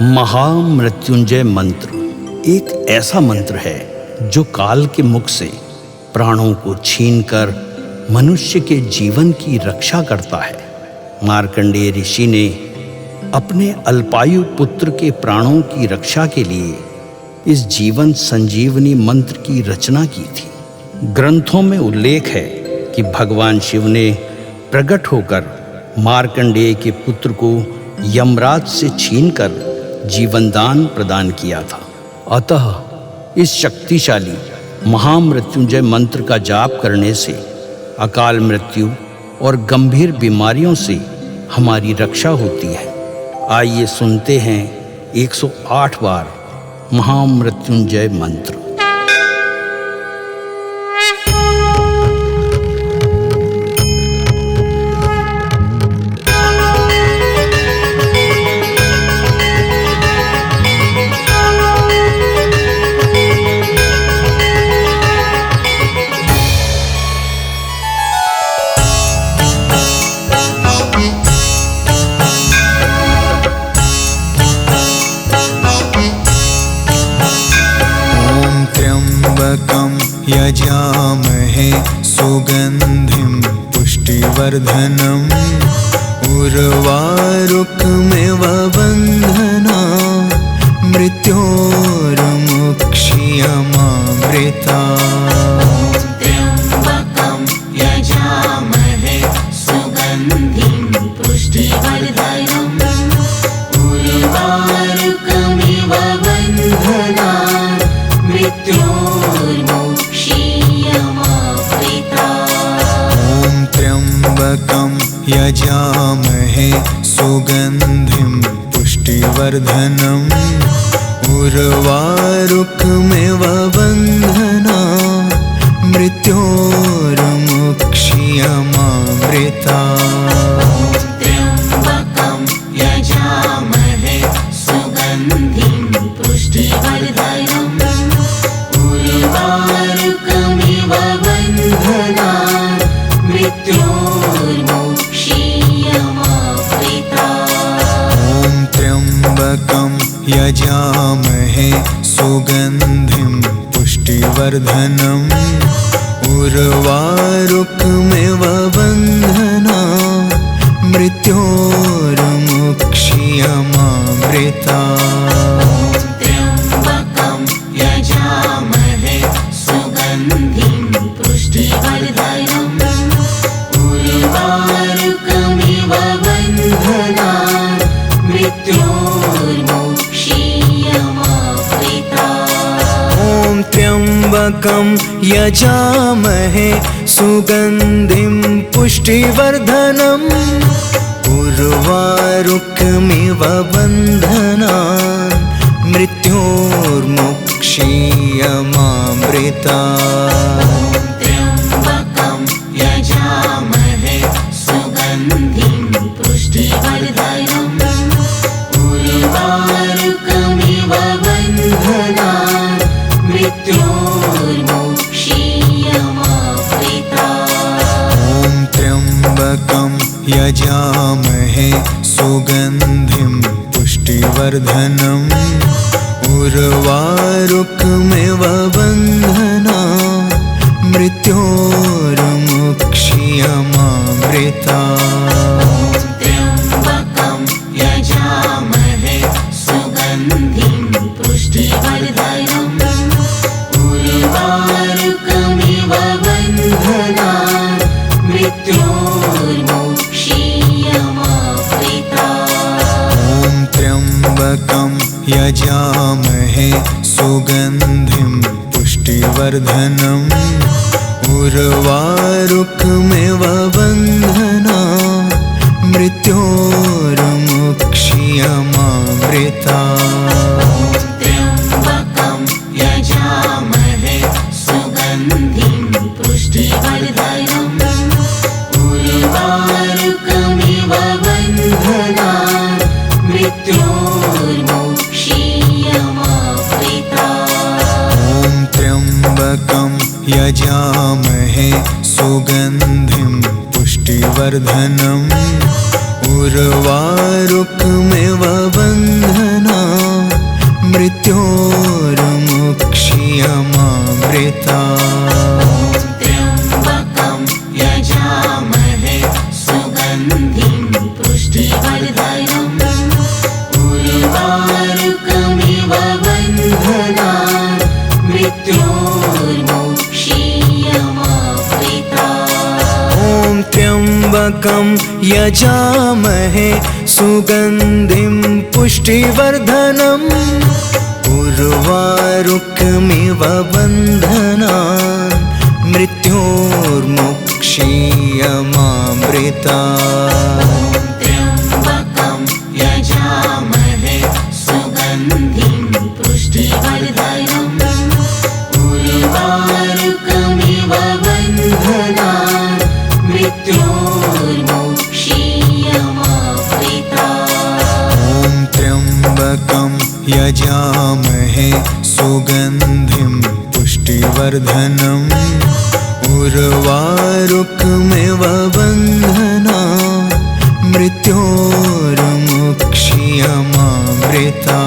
महामृत्युंजय मंत्र एक ऐसा मंत्र है जो काल के मुख से प्राणों को छीनकर मनुष्य के जीवन की रक्षा करता है। मार्कंडेय ऋषि ने अपने अल्पायु पुत्र के प्राणों की रक्षा के लिए इस जीवन संजीवनी मंत्र की रचना की थी। ग्रंथों में उल्लेख है कि भगवान शिव ने प्रकट होकर मार्कंडेय के पुत्र को यमराज से छीनकर जीवनदान प्रदान किया था। अतः इस शक्तिशाली महामृत्युंजय मंत्र का जाप करने से अकाल मृत्यु और गंभीर बीमारियों से हमारी रक्षा होती है। आइए सुनते हैं 108 बार महामृत्युंजय मंत्र। यजामहे सुगंधिं पुष्टिवर्धनम् उर्वारुकमिव बन्धना मृत्योर्मुक्षीयमामृता। त्र्यम्बकं यजामहे सुगन्धिं पुष्टिवर्धनम् उर्वारुकमिव बन्धना त्र्यम्बकं यजामहे सुगन्धिं पुष्टिवर्धनम् उर्वारुकमिव बन्धना मृत्योर्मुक्षीयमामृता। त्र्यम्बकं यजामहे सुगन्धिं पुष्टिवर्धनम् उर्वारुकमिव बन्धना मृत्योर्मुक्षीयमामृता। त्र्यम्बकं यजामहे सुगन्धिं पुष्टिवर्धनम् उर्वारुकमिव बन्धना मृत्योर्मुक्षीयमामृता। त्र्यम्बकं यजामहे सुगन्धिं पुष्टिवर्धनम् उर्वारुकमिव बन्धना मृत्योर्मुक्षीयमामृता। त्र्यम्बकं यजामहे सुगन्धिं पुष्टिवर्धनम् उर्वारुकमिव बन्धना मृत्योर्मुक्षीयमामृता। त्र्यम्बकं यजामहे सुगन्धिं पुष्टिवर्धनम् उर्वारुकमिव बन्धना मृत्योर्मुक्षीयमामृता। त्र्यम्बकं यजामहे सुगन्धिं पुष्टिवर्धनम् उर्वारुकमिव बन्धना मृत्योर्मुक्षीयमामृता। त्र्यम्बकं यजामहे सुगन्धिं पुष्टिवर्धनम् उर्वारुकमिव बन्धना मृत्योर्मुक्षीयमामृता। त्र्यम्बकं यजामहे सुगन्धिं पुष्टिवर्धनम् उर्वारुकमिव बन्धना मृत्योर्मुक्षीयमामृता। त्र्यम्बकं यजामहे सुगन्धिं पुष्टिवर्धनम् उर्वारुकमिव बन्धना मृत्योर्मुक्षीयमामृता। त्र्यम्बकं यजामहे सुगन्धिं पुष्टिवर्धनम् उर्वारुकमिव बन्धना मृत्योर्मुक्षीयमामृता त्र्यम्बकं यजामहे सुगन्धिं पुष्टिवर्धनम् उर्वारुकमिव बन्धनान् मृत्योर्मुक्षीयमामृता ॐ त्र्यम्बकं यजामहे सुगन्धिं पुष्टिवर्धनम् उर्वारुकमिव बन्धनान् मृत्योर्मुक्षीयमामृता त्र्यम्बकं यजामहे सुगन्धिं पुष्टिवर्धनम् उर्वारुकमिव बन्धनान् मृत्योर्मुक्षीयमामृता ॐ त्र्यम्बकं यजामहे सुगन्धिं पुष्टिवर्धनम् उर्वारुकमिव बन्धनान् मृत्योर्मुक्षीयमामृता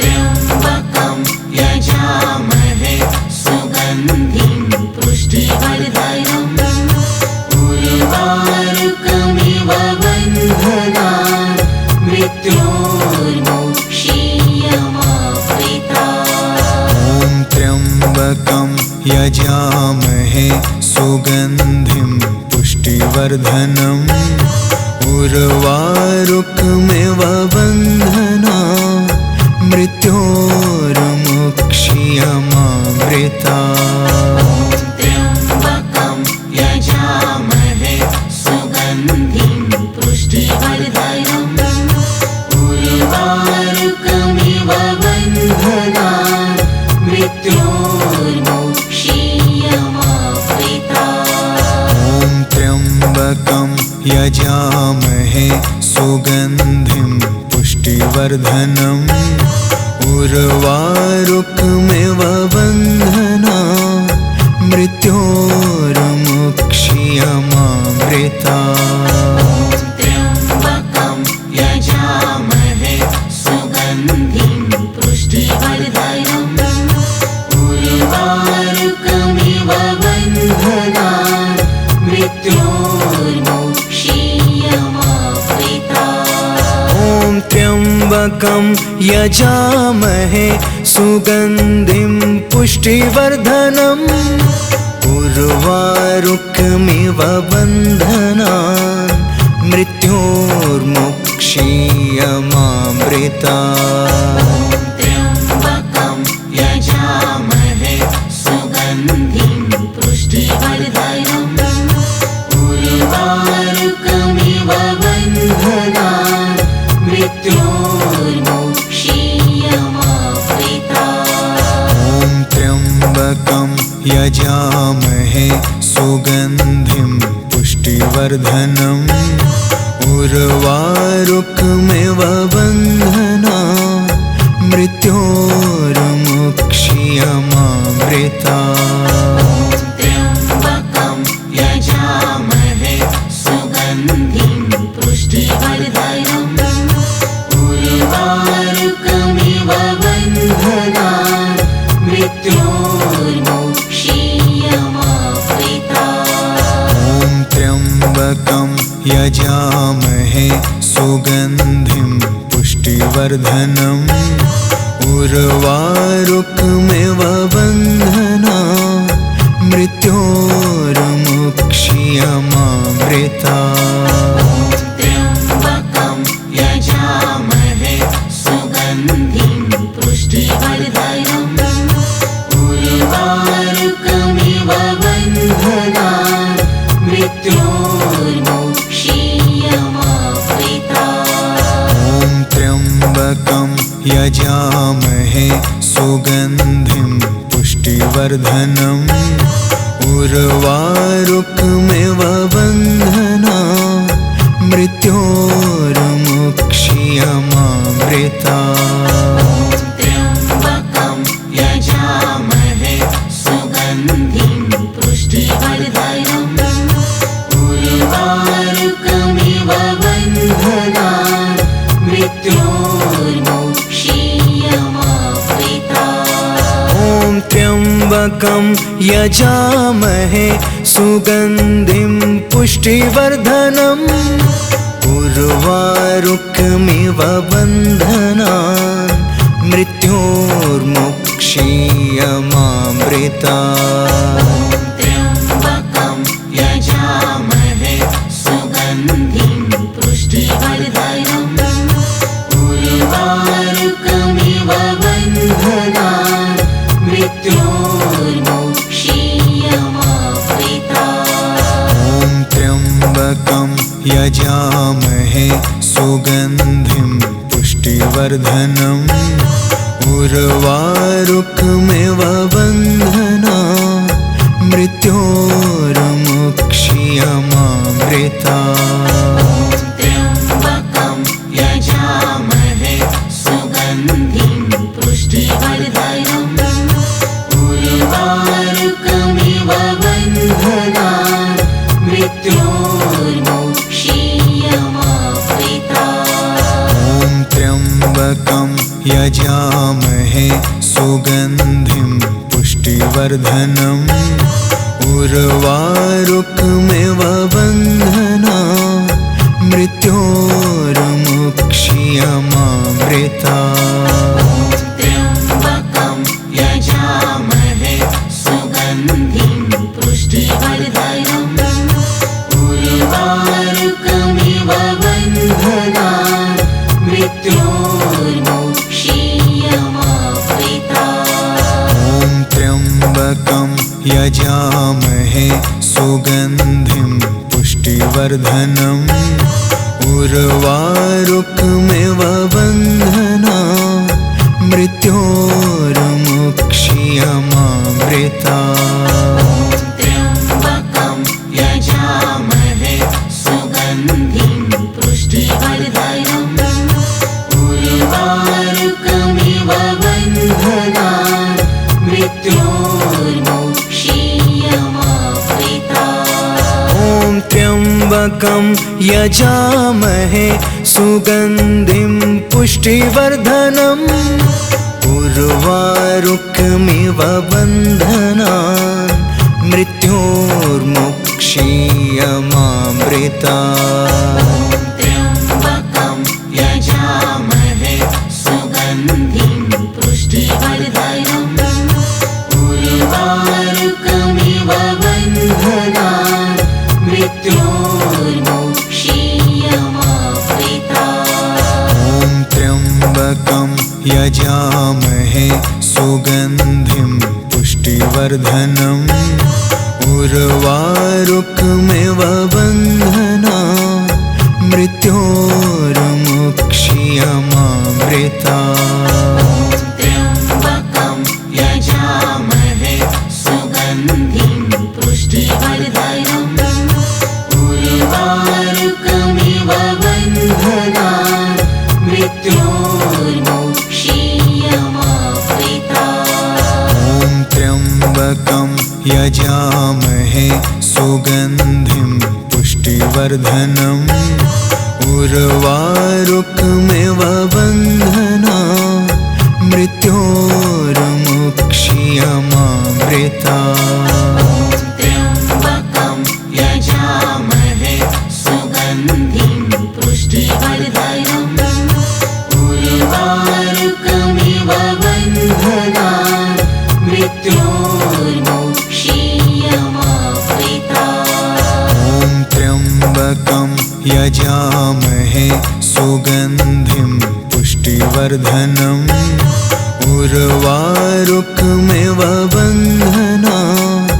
त्र्यम्बकं यजामहे सुगन्धिं पुष्टिवर्धनम् उर्वारुकमिव बन्धनान् मृत्योर्मुक्षीयमामृता ॐ त्र्यम्बकं यजामहे सुगन्धिं पुष्टिवर्धनम् उर्वारुकमिव बन्धनान् मृत्योर्मुक्षीयमामृता त्र्यम्बकं यजामहे सुगन्धिं पुष्टिवर्धनम् उर्वारुकमिव बन्धनान् मृत्योर्मुक्षीयमामृता ॐ त्र्यम्बकं यजामहे सुगन्धिं पुष्टिवर्धनम् उर्वारुकमिव बन्धनान् मृत्योर्मुक्षीयमामृता त्र्यम्बकं यजामहे सुगन्धिं पुष्टिवर्धनम् उर्वारुकमिव बन्धनान् मृत्योर्मुक्षीयमामृता ॐ त्र्यम्बकं यजामहे सुगन्धिं पुष्टिवर्धनम् उर्वारुकमिव बन्धनान् मृत्योर्मुक्षीयमामृता त्र्यम्बकं यजामहे सुगन्धिं पुष्टिवर्धनम् उर्वारुकमिव बन्धनान् मृत्योर्मुक्षीयमामृता ॐ त्र्यम्बकं यजामहे सुगन्धिं पुष्टिवर्धनम् उर्वारुकमिव बन्धनान् मृत्योर्मुक्षीयमामृता त्र्यम्बकं यजामहे सुगन्धिं पुष्टिवर्धनम् उर्वारुकमिव बन्धनान् मृत्योर्मुक्षीयमामृता ॐ त्र्यम्बकं यजामहे सुगन्धिं पुष्टिवर्धनम् उर्वारुकमिव बन्धनान् मृत्योर्मुक्षीयमामृता त्र्यम्बकं यजामहे सुगन्धिं पुष्टिवर्धनम् उर्वारुकमिव बन्धनान् मृत्योर्मुक्षीयमामृता ॐ त्र्यम्बकं यजामहे सुगन्धिं पुष्टिवर्धनम् उर्वारुकमिव बन्धनान् मृत्योर्मुक्षीयमामृता त्र्यम्बकं यजामहे सुगन्धिं पुष्टिवर्धनम् उर्वारुकमिव त्र्यम्बकं यजामहे सुगन्धिं पुष्टिवर्धनम् उर्वारुकमिव बन्धनान् मृत्योर्मुक्षीयमामृतात्। त्र्यम्बकं यजामहे सुगन्धिं पुष्टिवर्धनम् उर्वारुकमिव बन्धनान् मृत्योर्मुक्षीयमामृतात्। ॐ त्र्यम्बकं यजामहे सुगन्धिं पुष्टिवर्धनम् उर्वारुकमिव बन्धनान् मृत्योर्मुक्षीयमामृतात्। त्र्यम्बकं यजामहे सुगन्धिं पुष्टिवर्धनम् उर्वारुकमिव बन्धनान् मृत्योर्मुक्षीयमामृतात्। ॐ त्र्यम्बकं यजामहे सुगन्धिं पुष्टिवर्धनम् उर्वारुकमिव बन्धनान् मृत्योर्मुक्षीयमामृतात्। त्र्यम्बकं यजामहे सुगन्धिं पुष्टिवर्धनम् उर्वारुकमिव बन्धनान् मृत्योर्मुक्षीयमामृतात्। ॐ त्र्यम्बकं यजामहे सुगन्धिं पुष्टिवर्धनम् उर्वारुकमिव बन्धनान् मृत्योर्मुक्षीयमामृतात्। त्र्यम्बकं यजामहे सुगन्धिं पुष्टिवर्धनम् उर्वारुकमिव बन्धनान् मृत्योर्मुक्षीयमामृतात्। ॐ त्र्यम्बकं यजामहे सुगन्धिं पुष्टिवर्धनम् उर्वारुकमिव बन्धनान् मृत्योर्मुक्षीयमामृतात्। त्र्यम्बकं यजामहे सुगन्धिं पुष्टिवर्धनम् उर्वारुकमिव बन्धनान् मृत्योर्मुक्षीयमामृतात्। ॐ त्र्यम्बकं यजामहे सुगन्धिं पुष्टिवर्धनम् उर्वारुकमिव बन्धनान् मृत्योर्मुक्षीयमामृतात्। त्र्यम्बकं यजामहे सुगन्धिं पुष्टिवर्धनम् उर्वारुकमिव बन्धनान् मृत्योर्मुक्षीयमामृतात्। ॐ त्र्यम्बकं यजामहे सुगन्धिं पुष्टिवर्धनम् उर्वारुकमिव बन्धनान् मृत्योर्मुक्षीयमामृतात्। त्र्यम्बकं यजामहे सुगन्धिं पुष्टिवर्धनम् उर्वारुकमिव बन्धनान् मृत्योर्मुक्षीयमामृतात्। ॐ त्र्यम्बकं यजामहे सुगन्धिं पुष्टिवर्धनम् उर्वारुकमिव बन्धनान्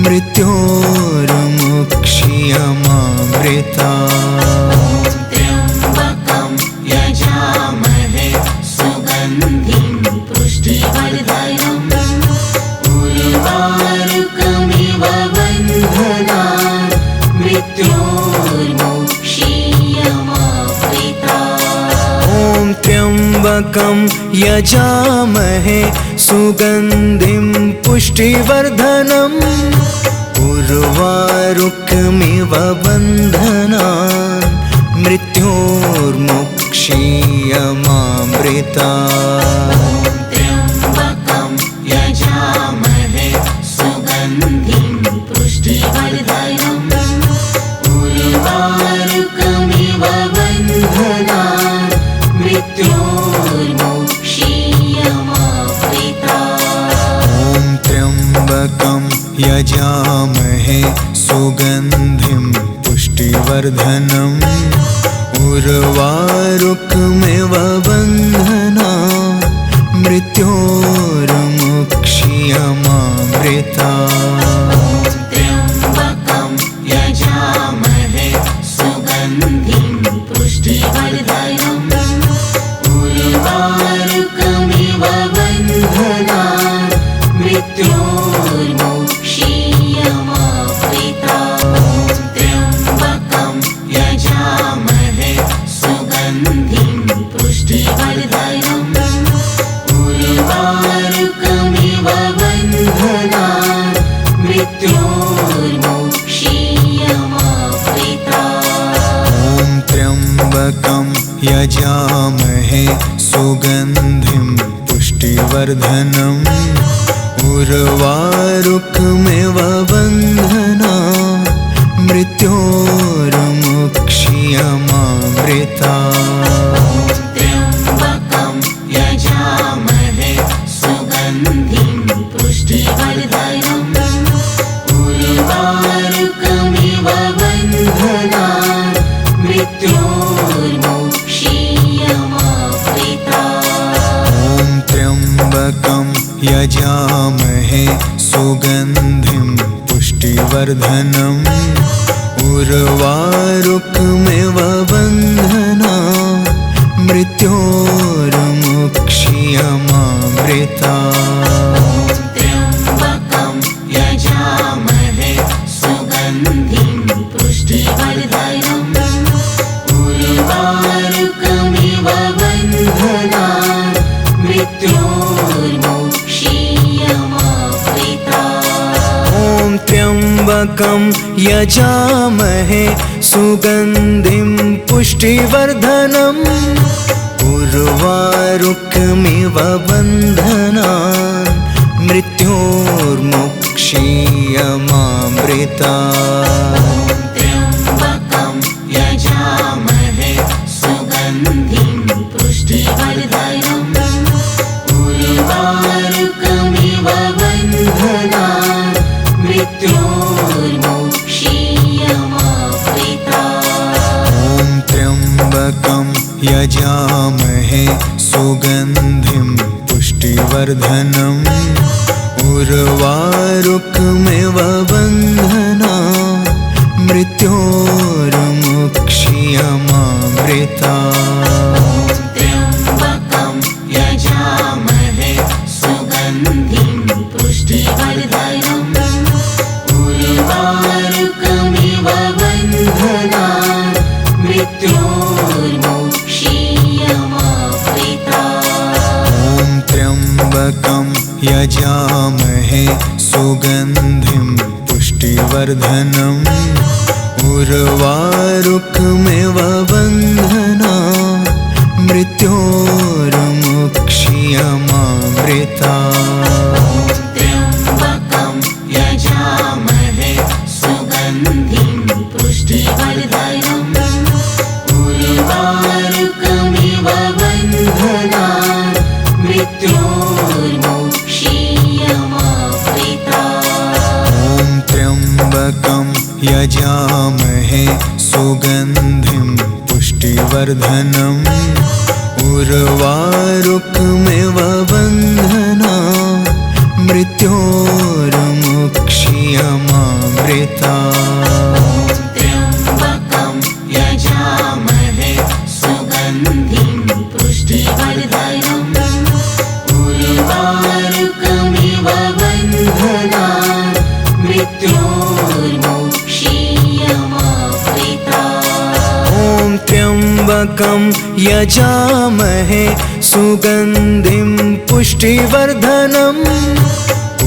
मृत्योर्मुक्षीयमामृतात्। त्र्यम्बकं यजामहे सुगन्धिं पुष्टिवर्धनम् उर्वारुकमिव बन्धनान् मृत्योर्मुक्षीयमामृतात्। ॐ त्र्यम्बकं यजामहे सुगन्धिं पुष्टिवर्धनम् उर्वारुकमिव बन्धनान् मृत्योर्मुक्षीयमामृतात्। त्र्यम्बकं यजामहे यजामहे सुगन्धिं पुष्टिवर्धनम् उर्वारुकमिव बन्धनान् मृत्योर्मुक्ष्यमामृतात्। त्र्यम्बकं यजामहे सुगन्धिं पुष्टिवर्धनम् उर्वारुकमिव बन्धनान् मृत्योर्मुक्ष्यमामृतात्। त्र्यम्बकं यजामहे सुगन्धिं पुष्टिवर्धनम् उर्वारुकमिव बन्धनान् मृत्योर्मुक्ष्यमामृतात्। ॐ त्र्यम्बकं यजामहे सुगन्धिं पुष्टिवर्धनम् उर्वारुकमिव बन्धनान् मृत्योर्मुक्ष्यमामृतात्। त्र्यम्बकं यजामहे सुगन्धिं पुष्टिवर्धनम् उर्वारुकमिव बन्धनान् मृत्योर्मुक्ष्यमामृतात्। ॐ त्र्यम्बकं यजामहे सुगन्धिं पुष्टिवर्धनम् उर्वारुकमिव बन्धनान् मृत्योर्मुक्ष्यमामृतात्। त्र्यम्बकं यजामहे सुगन्धिं पुष्टिवर्धनम् उर्वारुकमिव बन्धनान् मृत्योर्मुक्ष्यमामृतात्। ॐ त्र्यम्बकं यजामहे सुगन्धिं पुष्टिवर्धनम् उर्वारुकमिव बन्धनान् मृत्योर्मुक्ष्यमामृतात्। त्र्यम्बकं यजामहे सुगन्धिं पुष्टिवर्धनम् उर्वारुकमिव बन्धनान् मृत्योर्मुक्ष्यमामृतात्। ॐ त्र्यम्बकं यजामहे सुगन्धिं पुष्टिवर्धनम् उर्वारुकमिव बन्धनान् मृत्योर्मुक्ष्यमामृतात्। त्र्यम्बकं यजामहे सुगन्धिं पुष्टिवर्धनम् उर्वारुकमिव बन्धनान् मृत्योर्मुक्ष्यमामृतात्। ॐ त्र्यम्बकं यजामहे सुगन्धिं पुष्टिवर्धनम् उर्वारुकमिव बन्धनान् मृत्योर्मुक्ष्यमामृतात्। त्र्यम्बकं यजामहे सुगन्धिं पुष्टिवर्धनम् उर्वारुकमिव बन्धनान् मृत्योर्मुक्ष्यमामृतात्। ॐ त्र्यम्बकं यजामहे सुगन्धिं पुष्टिवर्धनम् उर्वारुकमिव बन्धनान् मृत्योर्मुक्ष्यमामृतात्। त्र्यम्बकं यजामहे सुगन्धिं पुष्टिवर्धनम् उर्वारुकमिव बन्धनान् मृत्योर्मुक्ष्यमामृतात्। ॐ त्र्यम्बकं यजामहे सुगन्धिं पुष्टिवर्धनम्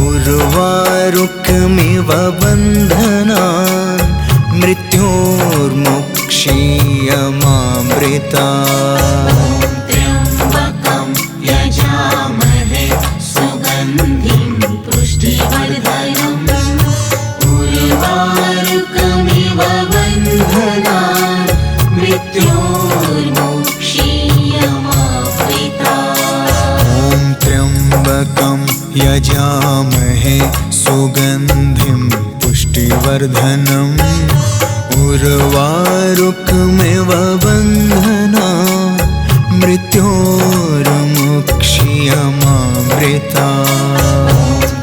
उर्वारुकमिव बन्धनान् मृत्योर्मुक्ष्यमामृतात्। त्र्यम्बकं यजामहे सुगन्धिं पुष्टिवर्धनम् उर्वारुकमिव बन्धनान् मृत्योर्मुक्ष्यमामृतात्। ॐ त्र्यम्बकं यजामहे सुगन्धिं पुष्टिवर्धनम् बन्धनान् मृत्योर्मुक्ष्यमामृतात्।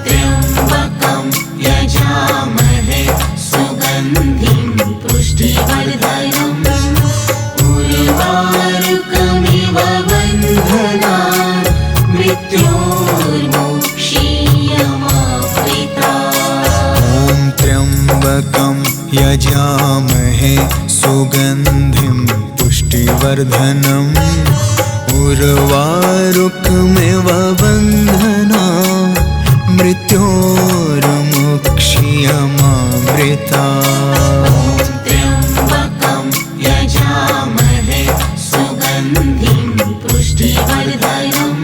त्र्यम्बकं यजामहे सुगन्धिं पुष्टिवर्धनम् उर्वारुकमिव बन्धनान् मृत्योर्मुक्ष्यमामृतात्। ॐ त्र्यम्बकं यजामहे सुगन्धिं पुष्टिवर्धनम् उर्वारुकमिव बन्धनान् मृत्योर्मुक्ष्यमामृतात्। त्र्यम्बकं यजामहे सुगन्धिं पुष्टिवर्धनम्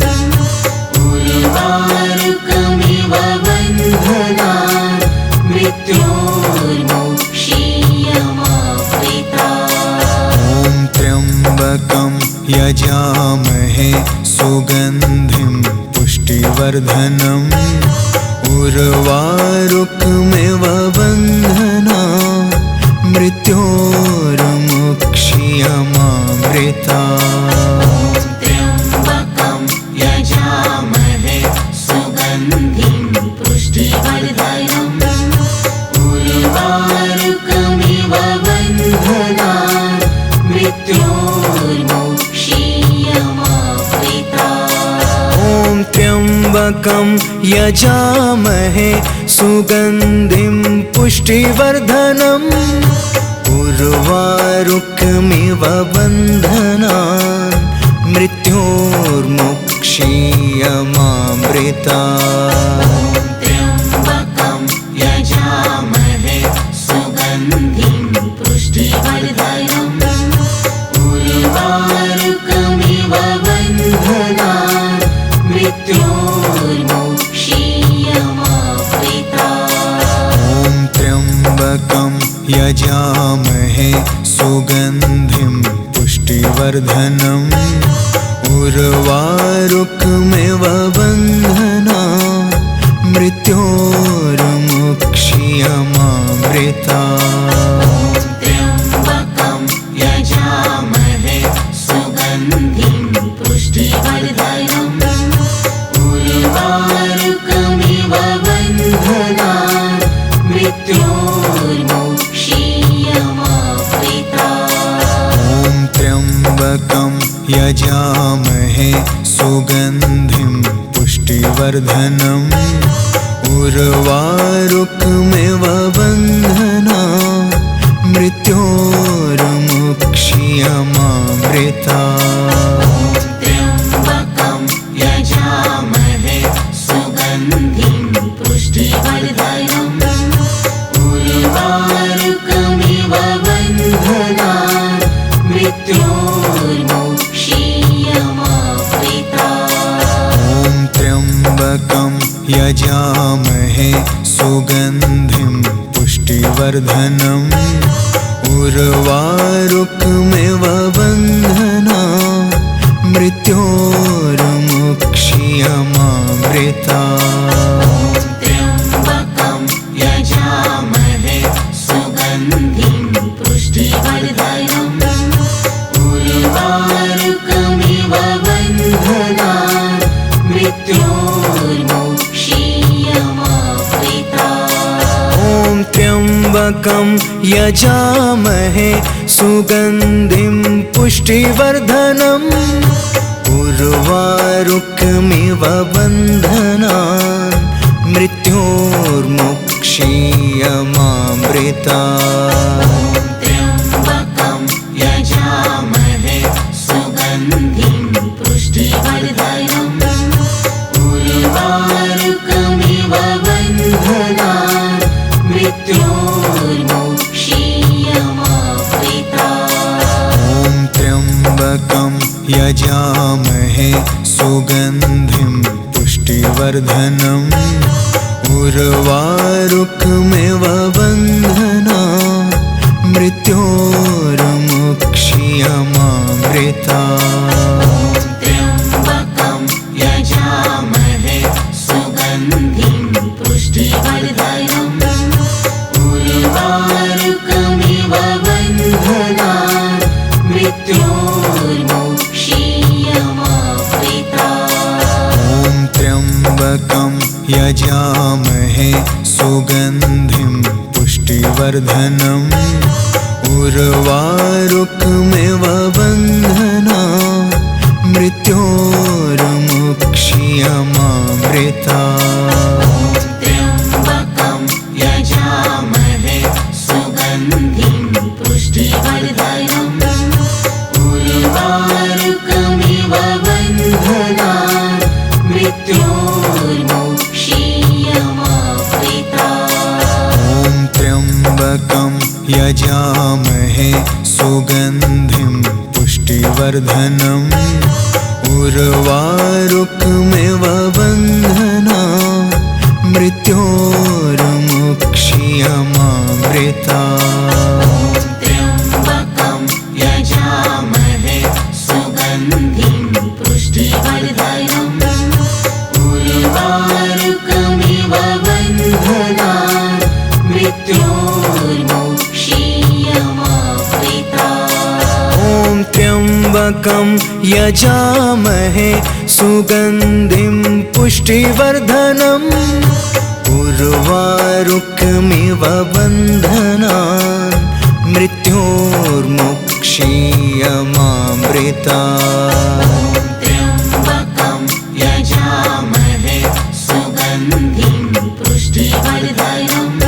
उर्वारुकमिव बन्धनान् मृत्योर्मुक्ष्यमामृतात्। ॐ त्र्यम्बकं यजामहे सुगन्धिं पुष्टिवर्धनम् उर्वारुकमिव बन्धनान् मृत्योर्मुक्ष्यमामृतात्। त्र्यम्बकं यजामहे सुगन्धिं पुष्टिवर्धनम् उर्वारुकमिव बन्धनान् मृत्योर्मुक्ष्यमामृतात्। ॐ त्र्यम्बकं यजामहे सुगन्धिं पुष्टिवर्धनम् उर्वारुकमिव बन्धनान् मृत्योर्मुक्ष्यमामृतात्। त्र्यम्बकं यजामहे सुगन्धिं पुष्टिवर्धनम् उर्वारुकमिव बन्धनान् मृत्योर्मुक्ष्यमामृतात्। ॐ त्र्यम्बकं यजामहे सुगन्धिं पुष्टिवर्धनम् उर्वारुकमिव बन्धनान् मृत्योर्मुक्ष्यमामृतात्। त्र्यम्बकं यजामहे सुगन्धिं पुष्टिवर्धनम् उर्वारुकमिव बन्धनान् मृत्योर्मुक्ष्यमामृतात्। ॐ त्र्यम्बकं यजामहे सुगन्धिं पुष्टिवर्धनम् उर्वारुकमिव बन्धनान् मृत्योर्मुक्ष्यमामृतात्। त्र्यम्बकं यजामहे सुगन्धिं पुष्टिवर्धनम् उर्वारुकमिव बन्धनान् मृत्योर्मुक्ष्यमामृतात्। ॐ त्र्यम्बकं यजामहे सुगन्धिं पुष्टिवर्धनम् उर्वारुकमिव बन्धनान् मृत्योर्मुक्ष्यमामृतात्। त्र्यम्बकं यजामहे सुगन्धिं पुष्टिवर्धनम् उर्वारुकमिव बन्धनान् मृत्योर्मुक्ष्यमामृतात्। ॐ त्र्यम्बकं यजामहे सुगन्धिं पुष्टिवर्धनम् उर्वारुकमिव बन्धनान् मृत्योर्मुक्ष्यमामृतात्। त्र्यम्बकं यजामहे सुगन्धिं पुष्टिवर्धनम् उर्वारुकमिव बन्धनान् मृत्योर्मुक्ष्यमामृतात्। ॐ त्र्यम्बकं यजामहे सुगन्धिं पुष्टिवर्धनम् उर्वारुकमिव बन्धनान् मृत्योर्मुक्ष्यमामृतात्। त्र्यम्बकं यजामहे सुगन्धिं पुष्टिवर्धनम् उर्वारुकमिव बन्धनान् मृत्योर्मुक्षीयमामृता। ॐ त्र्यम्बकं यजामहे सुगन्धिं पुष्टिवर्धनम् उर्वारुकमिव बन्धनान् मृत्योर्मुक्षीयमामृता। त्र्यम्बकं यजामहे सुगन्धिं पुष्टिवर्धनम् उर्वारुकमिव बन्धनान् मृत्योर्मुक्षीयमामृता। ॐ त्र्यम्बकं यजामहे सुगन्धिं पुष्टिवर्धनम् उर्वारुकमिव बन्धनान् मृत्योर्मुक्षीयमामृता। त्र्यम्बकं यजामहे सुगन्धिं पुष्टिवर्धनम् उर्वारुकमिव बन्धनान् मृत्योर्मुक्षीयमामृता। ॐ त्र्यम्बकं यजामहे सुगन्धिं पुष्टिवर्धनम् उर्वारुकमिव बन्धनान् मृत्योर्मुक्षीयमामृता। त्र्यम्बकं यजामहे सुगन्धिं पुष्टिवर्धनम्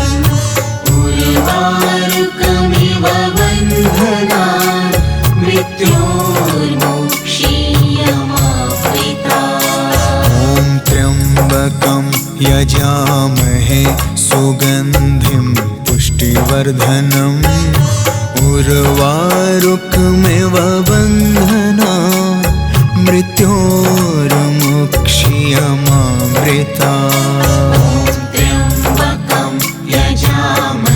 उर्वारुकमिव बन्धनान् मृत्योर्मुक्षीयमामृता। ॐ त्र्यम्बकं यजामहे सुगन्धिं पुष्टिवर्धनम् उर्वारुकमिव बन्धनान् मृत्योर्मुक्षीयमामृता। त्र्यम्बकं यजामहे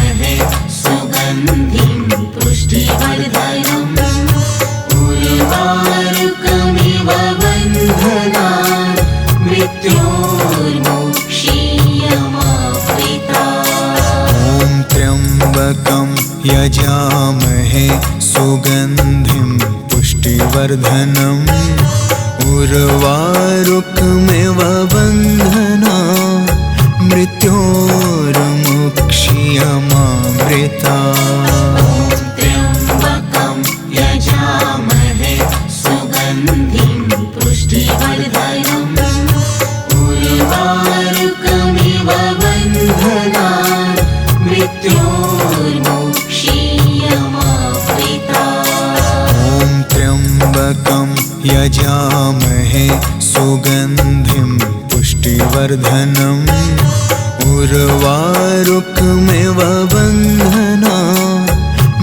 सुगन्धिं पुष्टिवर्धनम् उर्वारुकमिव बन्धनान् मृत्योर्मुक्षीयमामृता। ॐ त्र्यम्बकं यजामहे सुगन्धिं पुष्टिवर्धनम् उर्वारुकमिव बन्धनान् मृत्योर्मुक्षीयमामृता। त्र्यम्बकं यजामहे सुगन्धिं पुष्टिवर्धनम् उर्वारुकमिव बन्धनान् मृत्योर्मुक्षीयमामृता। ॐ त्र्यम्बकं यजामहे सुगन्धिं पुष्टिवर्धनम् उर्वारुकमिव बन्धनान्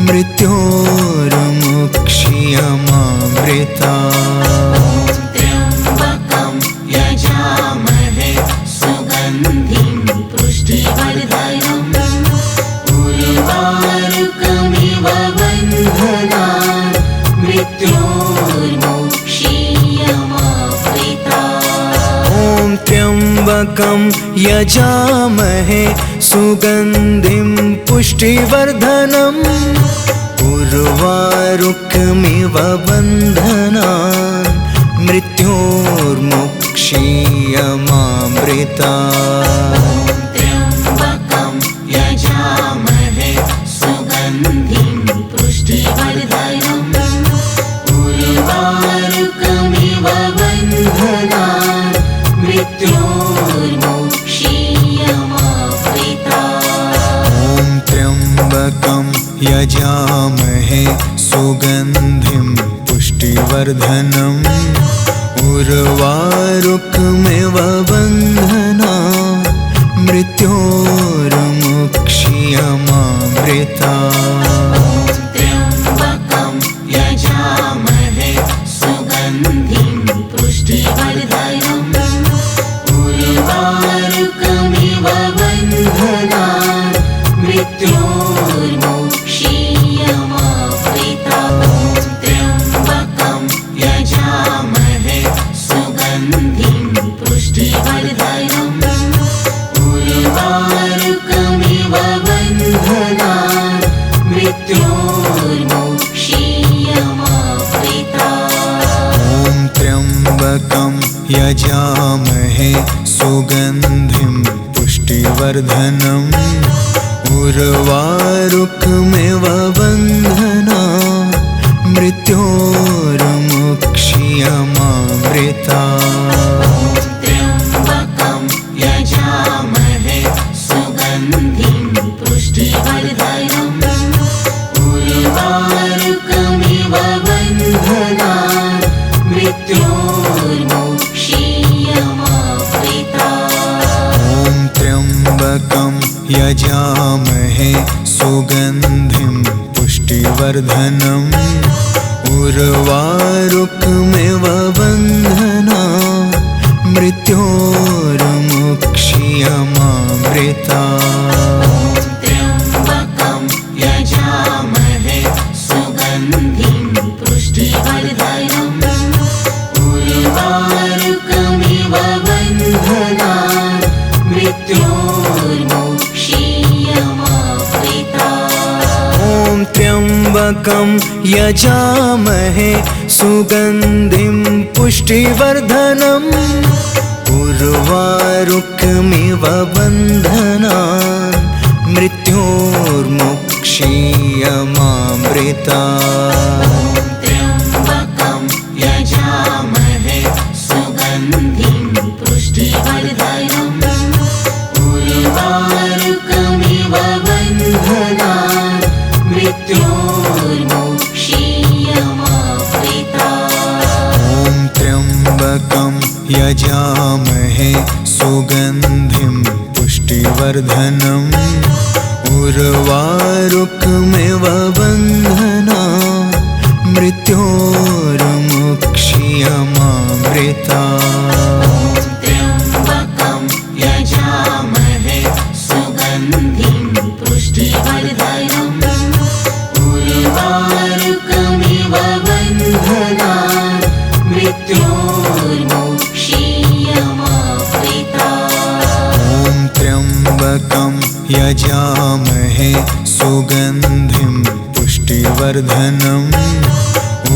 मृत्योर्मुक्षीयमामृता। त्र्यम्बकं यजामहे सुगन्धिं पुष्टिवर्धनम् उर्वारुकमिव बन्धनान् मृत्योर्मुक्षीयमामृता। ॐ त्र्यम्बकं यजामहे सुगन्धिं पुष्टिवर्धनम् उर्वारुकमिव बन्धनान् मृत्योर्मुक्षीयमामृता। त्र्यम्बकं यजामहे सुगन्धिं पुष्टिवर्धनम् उर्वारुकमिव बन्धनान् मृत्योर्मुक्षीयमामृता। ॐ त्र्यम्बकं यजामहे सुगन्धिं पुष्टिवर्धनम् उर्वारुकमिव बन्धनान् मृत्योर्मुक्षीयमामृता। त्र्यम्बकं यजामहे सुगन्धिं पुष्टिवर्धनम् उर्वारुकमिव बन्धनान् मृत्योर्मुक्षीयमामृता। त्र्यम्बकं यजामहे सुगन्धिं पुष्टिवर्धनम् उर्वारुकमिव बन्धनान् मृत्योर्मुक्षीयमामृता। यजामहे सुगन्धिं पुष्टिवर्धनम् उर्वारुकमिव बन्धनात् मृत्योर्मुक्ष्यमामृतात्। त्र्यम्बकं यजामहे सुगन्धिं पुष्टिवर्धनम् उर्वारुकमिव बन्धनात् मृत्योर्मुक्ष्यमामृतात्। ॐ त्र्यम्बकं यजामहे सुगन्धिं पुष्टिवर्धनम् उर्वारुकमिव बन्धनात् मृत्योर्मुक्ष्यमामृतात्। त्र्यम्बकं यजामहे सुगन्धिं पुष्टिवर्धनम् उर्वारुकमिव बन्धनात् मृत्योर्मुक्ष्यमामृतात्। ॐ त्र्यम्बकं यजामहे सुगन्धिं पुष्टिवर्धनम् उर्वारुकमिव बन्धनात् मृत्योर्मुक्ष्यमामृतात्। त्र्यम्बकं यजामहे सुगन्धिं पुष्टिवर्धनम् उर्वारुकमिव बन्धनात् मृत्योर्मुक्ष्यमामृतात्। ॐ त्र्यम्बकं यजामहे सुगन्धिं पुष्टिवर्धनम् उर्वारुकमिव बन्धनात् मृत्योर्मुक्ष्यमामृतात्। त्र्यम्बकं यजामहे सुगन्धिं पुष्टिवर्धनम्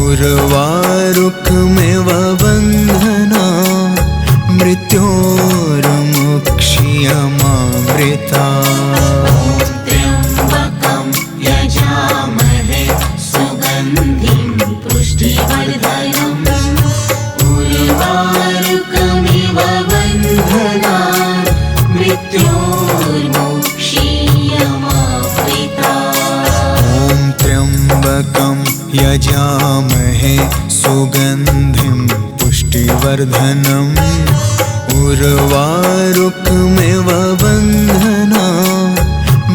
उर्वारुकमिव बन्धनात् मृत्योर्मुक्ष्यमामृतात्। ॐ त्र्यम्बकं यजामहे सुगन्धिं पुष्टिवर्धनम् उर्वारुकमिव बन्धनात् मृत्योर्मुक्ष्यमामृतात्। त्र्यम्बकं यजामहे सुगन्धिं पुष्टिवर्धनम् उर्वारुकमिव बन्धनात् मृत्योर्मुक्ष्यमामृतात्। ॐ त्र्यम्बकं यजामहे सुगन्धिं पुष्टिवर्धनम् उर्वारुकमिव बन्धनात्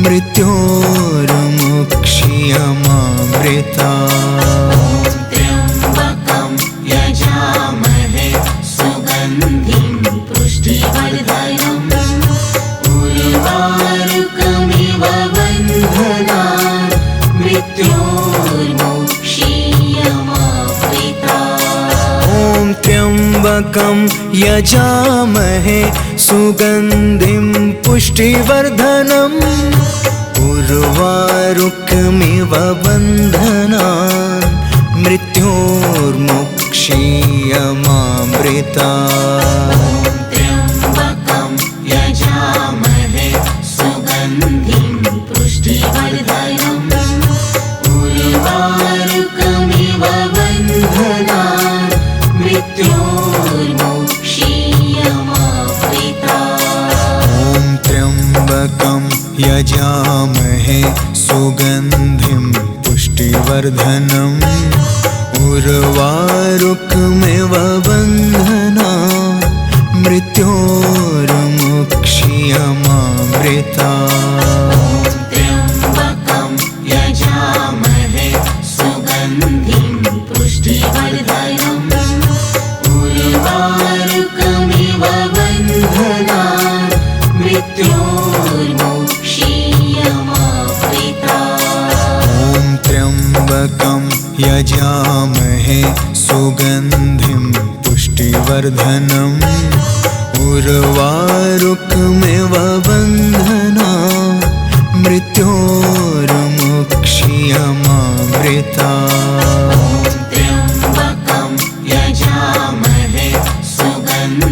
मृत्योर्मुक्ष्यमामृतात्। त्र्यम्बकं यजामहे सुगन्धिं पुष्टिवर्धनम् उर्वारुकमिव बन्धनात् मृत्योर्मुक्ष्यमामृतात्। ॐ त्र्यम्बकं यजामहे सुगन्धिं पुष्टिवर्धनम् उर्वारुकमिव बन्धनात् मृत्योर्मुक्ष्यमामृतात्। त्र्यम्बकं यजामहे सुगन्धिं पुष्टिवर्धनम् उर्वारुकमिव बन्धनात् मृत्योर्मुक्ष्यमामृतात्। ॐ त्र्यम्बकं यजामहे सुगन्धिं पुष्टिवर्धनम् उर्वारुकमिव बन्धनात् मृत्योर्मुक्ष्यमामृतात्। त्र्यम्बकं यजामहे सुगन्धिं पुष्टिवर्धनम् उर्वारुकमिव बन्धनात् मृत्योर्मुक्ष्यमामृतात्। ॐ त्र्यम्बकं यजामहे सुगन्धिं पुष्टिवर्धनम् उर्वारुकमिव बन्धनात् मृत्योर्मुक्ष्यमामृतात्। त्र्यम्बकं यजामहे सुगन्धिं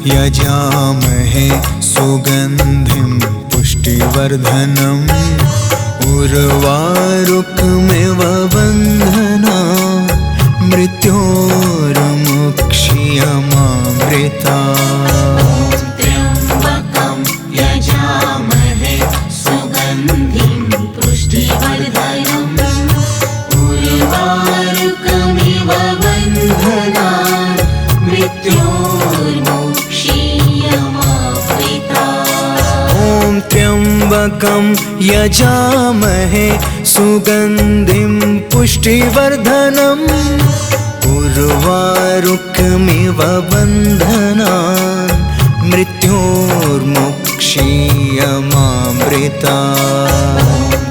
यजामहे सुगन्धिं पुष्टिवर्धनम् उर्वारुकमिव बन्धनान् मृत्योर्मुक्षीयमामृतात्। त्र्यम्बकं यजामहे सुगन्धिं पुष्टिवर्धनम् उर्वारुकमिव बन्धनान् मृत्योर्मुक्षीयमामृतात्। ॐ त्र्यम्बकं यजामहे सुगन्धिं पुष्टिवर्धनम् उर्वारुकमिव बन्धनान् मृत्योर्मुक्षीयमामृतात्।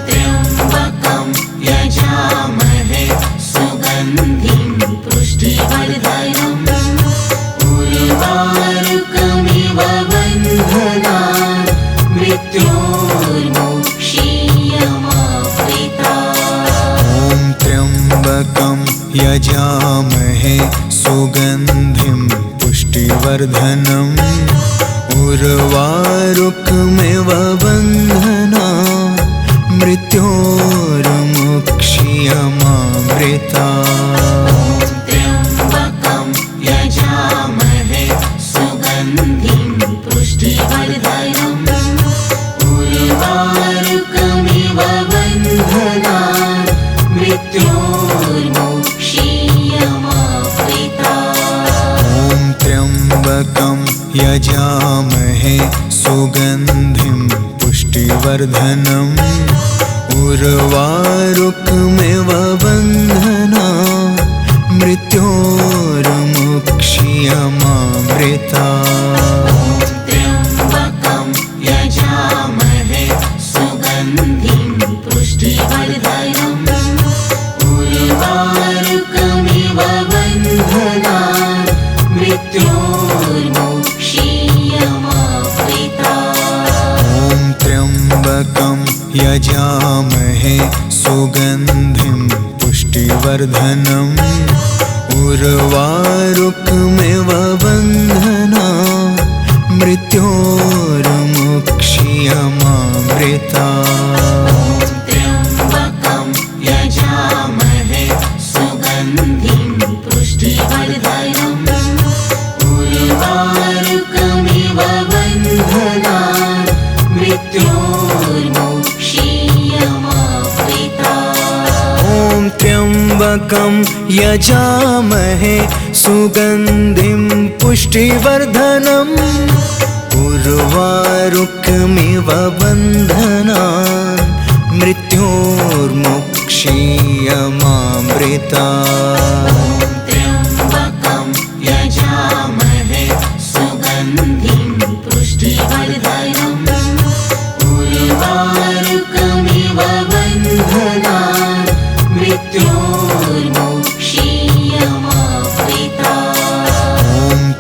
त्र्यम्बकं यजामहे सुगन्धिं पुष्टिवर्धनम् उर्वारुकमिव बन्धनान् मृत्योर्मुक्षीयमामृतात्। ॐ त्र्यम्बकं यजामहे सुगन्धिं पुष्टिवर्धनम् उर्वारुकमिव बन्धनान् मृत्योर्मुक्षीयमामृतात्। त्र्यम्बकं यजामहे सुगन्धिं पुष्टिवर्धनम् उर्वारुकमिव बन्धनान् मृत्योर्मुक्षीयमामृतात्। ॐ त्र्यम्बकं यजामहे सुगन्धिं पुष्टिवर्धनम् उर्वारुकमिव बन्धनान् मृत्योर्मुक्षीयमामृतात्। त्र्यम्बकं यजामहे सुगन्धिं पुष्टिवर्धनम् उर्वारुकमिव बन्धनान् मृत्योर्मुक्षीयमामृतात्। ॐ त्र्यम्बकं यजामहे सुगन्धिं पुष्टिवर्धनम् उर्वारुकमिव बन्धनान् मृत्योर्मुक्षीयमामृतात्। त्र्यम्बकं यजामहे सुगन्धिं पुष्टिवर्धनम् उर्वारुकमिव बन्धनान् मृत्योर्मुक्षीयमामृतात्। ॐ त्र्यम्बकं यजामहे सुगन्धिं पुष्टिवर्धनम् उर्वारुकमिव बन्धनान् मृत्योर्मुक्षीयमामृतात्। त्र्यम्बकं यजामहे सुगन्धिं पुष्टिवर्धनम् उर्वारुकमिव बन्धनान् मृत्योर्मुक्षीयमामृतात्। ॐ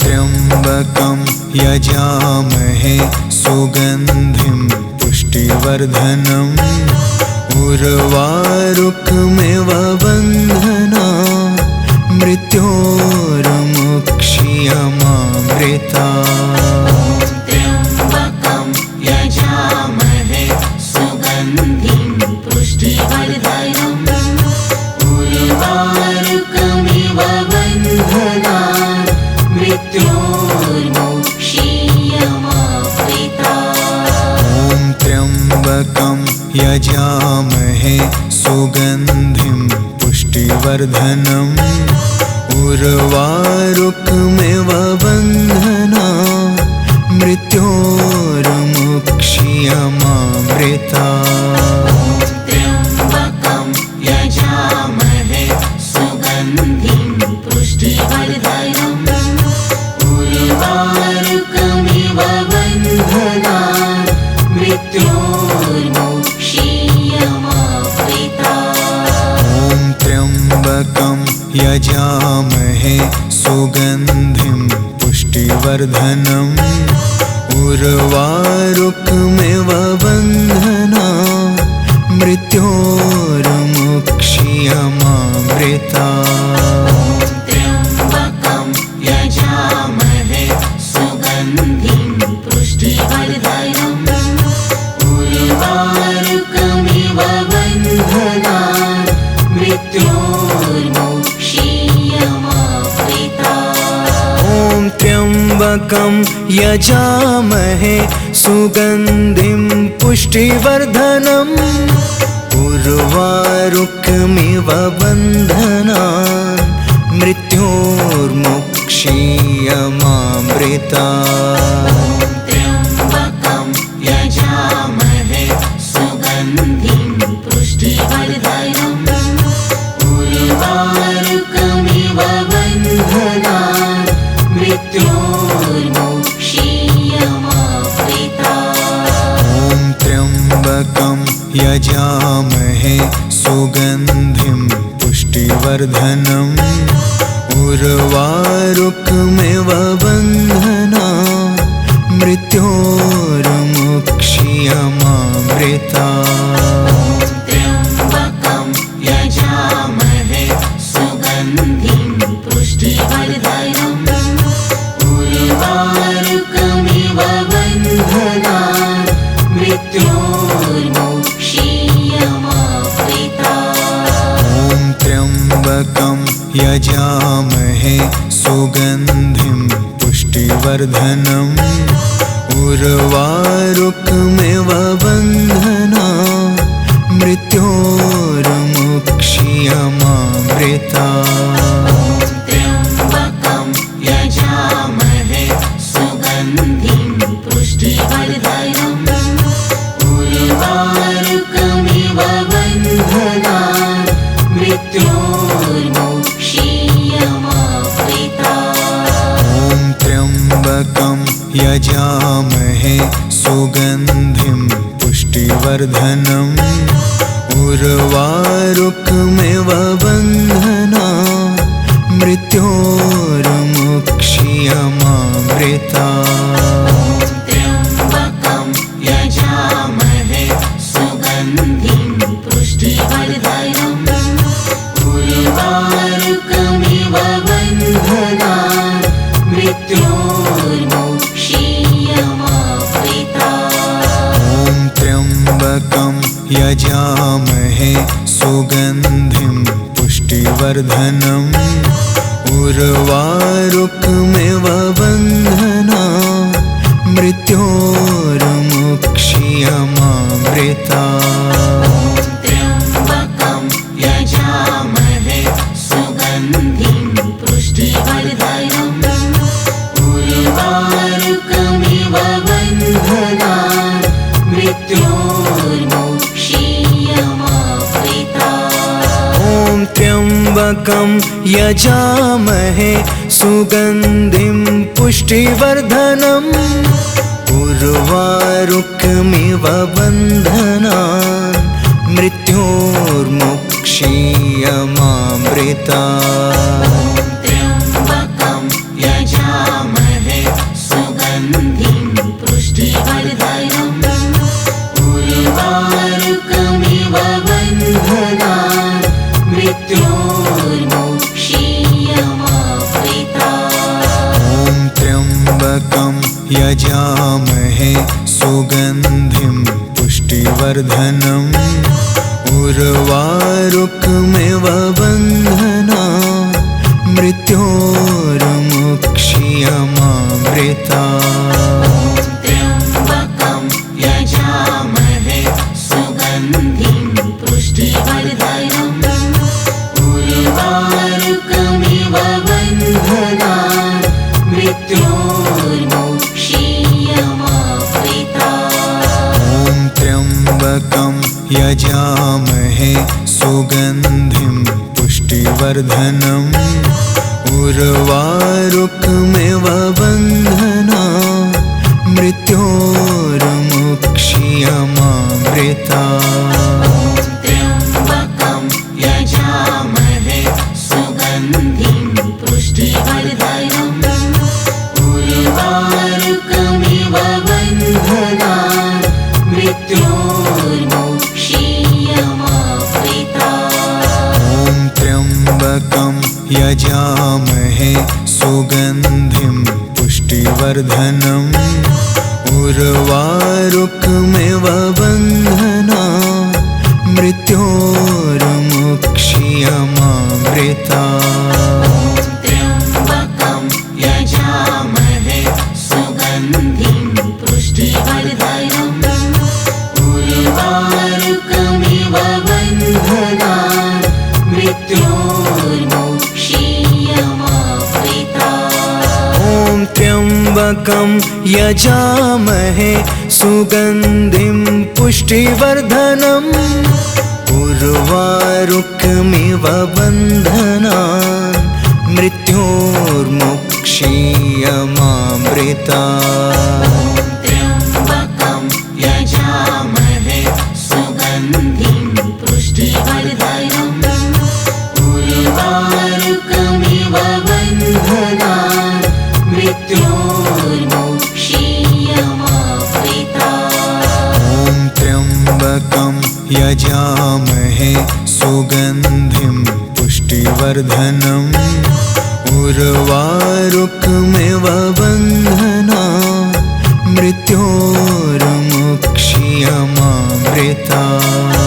त्र्यम्बकं यजामहे सुगन्धिं पुष्टिवर्धनम् उर्वारुकमिव बन्धनान् मृत्योर्मुक्षीयमामृतात्। त्र्यम्बकं यजामहे सुगन्धिं पुष्टिवर्धनम् उर्वारुकमिव बन्धनान् मृत्योर्मुक्षीयमामृतात्। ॐ त्र्यम्बकं यजामहे सुगन्धिं पुष्टिवर्धनम् उर्वारुकमिव बन्धनान् मृत्योर्मुक्षीयमामृतात्। त्र्यम्बकं यजामहे सुगन्धिं पुष्टिवर्धनम् उर्वारुकमिव बन्धनान् मृत्योर्मुक्षीयमामृतात्। ॐ त्र्यम्बकं यजामहे सुगन्धिं पुष्टिवर्धनम् उर्वारुकमिव बन्धनान् ॐ त्र्यम्बकं यजामहे सुगन्धिं पुष्टिवर्धनम् उर्वारुकमिव बन्धनान् मृत्योर्मुक्षीयमामृतात् त्र्यम्बकं यजामहे सुगन्धिं पुष्टिवर्धनम् उर्वारुकमिव बन्धनान् मृत्योर्मुक्षीयमामृतात् ॐ त्र्यम्बकं यजामहे सुगन्धिं पुष्टिवर्धनम् उर्वारुकमिव बन्धनान् मृत्योर्मुक्षीयमामृतात् त्र्यम्बकं यजामहे सुगन्धिं पुष्टिवर्धनम् उर्वारुकमिव बन्धनान् मृत्योर्मुक्षीयमामृतात् ॐ त्र्यम्बकं यजामहे सुगन्धिं पुष्टिवर्धनम् उर्वारुकमिव बन्धनान् मृत्योर्मुक्षीयमामृतात् त्र्यम्बकं यजामहे सुगन्धिं पुष्टिवर्धनम् उर्वारुकमिव बन्धनान् मृत्योर्मुक्षीयमामृतात् ॐ त्र्यम्बकं यजामहे सुगन्धिं पुष्टिवर्धनम् उर्वारुकमिव बन्धनान् मृत्योर्मुक्षीयमामृतात् त्र्यम्बकं यजामहे सुगन्धिं पुष्टिवर्धनम् उर्वारुकमिव बन्धनान् मृत्योर्मुक्षीयमामृतात् ॐ त्र्यम्बकं यजामहे सुगन्धिं पुष्टिवर्धनम् उर्वारुकमिव बन्धनान् मृत्योर्मुक्षीयमामृतात् त्र्यम्बकं यजामहे सुगन्धिं पुष्टिवर्धनम् उर्वारुकमिव बन्धनान् मृत्योर्मुक्षीयमामृतात् ॐ त्र्यम्बकं यजामहे सुगन्धिं पुष्टिवर्धनम् उर्वारुकमिव बन्धनान् मृत्योर्मुक्षीयमामृतात् त्र्यम्बकं यजामहे सुगन्धिं पुष्टिवर्धनम् उर्वारुकमिव बन्धनान् मृत्योर्मुक्षीयमामृतात् ॐ त्र्यम्बकं यजामहे सुगन्धिं पुष्टिवर्धनम् उर्वारुकमिव बन्धनान् मृत्योर्मुक्षीयमामृतात् त्र्यम्बकं यजामहे सुगन्धिं पुष्टिवर्धनम् उर्वारुकमिव बन्धनान् मृत्योर्मुक्षीयमामृतात् ॐ त्र्यम्बकं यजामहे सुगन्धिं पुष्टिवर्धनम् उर्वारुकमिव बन्धनान् मृत्योर्मुक्षीयमामृतात् त्र्यम्बकं यजामहे सुगन्धिं पुष्टिवर्धनम् उर्वारुकमिव बन्धनान् मृत्योर्मुक्षीयमामृतात् ॐ त्र्यम्बकं यजामहे सुगन्धिं पुष्टिवर्धनम् उर्वारुकमिव बन्धनान् मृत्योर्मुक्षीयमामृतात् त्र्यम्बकं यजामहे त्र्यम्बकं यजामहे सुगन्धिं पुष्टिवर्धनम् उर्वारुकमिव बन्धनान् मृत्योर्मुक्षीयमामृतात्। त्र्यम्बकं यजामहे सुगन्धिं पुष्टिवर्धनम् उर्वारुकमिव बन्धनान् मृत्योर्मुक्षीयमामृतात्। ॐ त्र्यम्बकं यजामहे सुगन्धिं पुष्टिवर्धनम् उर्वारुकमिव बन्धनान् मृत्योर्मुक्षीयमामृतात्।